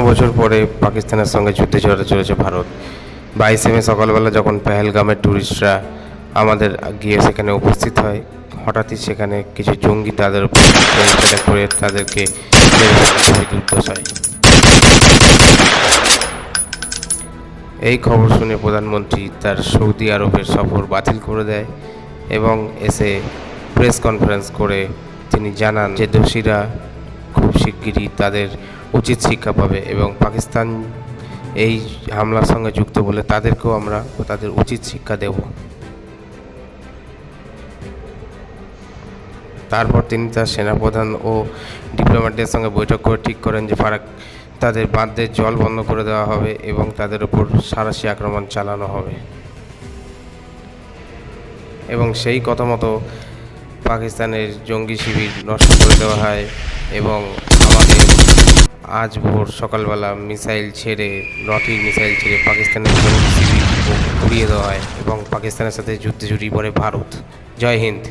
বছর পরে পাকিস্তানের সঙ্গে যুদ্ধে জড়াতে চলেছে ভারত। 22 মে সকালবেলা যখন পেহেলগামের ট্যুরিস্টরা আমাদের গিয়ে সেখানে উপস্থিত হয়, হঠাৎই সেখানে কিছু জঙ্গি তাদের উপর অ্যাটাক করে তাদেরকে মেরে ফেলে খুবই দুর্দশায়। এই খবর শুনে প্রধানমন্ত্রী তার সৌদি আরবের সফর বাতিল করে দেয় এবং এসে প্রেস কনফারেন্স করে তিনি জানান যে দোষীরা খুব শিগগিরই তাদের উচিত শিক্ষা পাবে এবং পাকিস্তান এই হামলার সঙ্গে যুক্ত বলে তাদেরকেও আমরা তাদের উচিত শিক্ষা দেব। তারপর তিনি তার সেনাপ্রধান ও ডিপ্লোম্যাটদের সঙ্গে বৈঠক করে ঠিক করেন যে তাদের বাঁধের জল বন্ধ করে দেওয়া হবে এবং তাদের উপর সাঁড়াশি আক্রমণ চালানো হবে। এবং সেই কথা মতো পাকিস্তানের জঙ্গি শিবির নষ্ট করে দেওয়া হয় এবং আমাদের আজ ভোর সকালবেলা লটির মিসাইল ছেড়ে পাকিস্তানের জঙ্গি শিবির উড়িয়ে দেওয়া হয় এবং পাকিস্তানের সাথে যুদ্ধে জড়িয়ে পড়ে ভারত। জয় হিন্দ।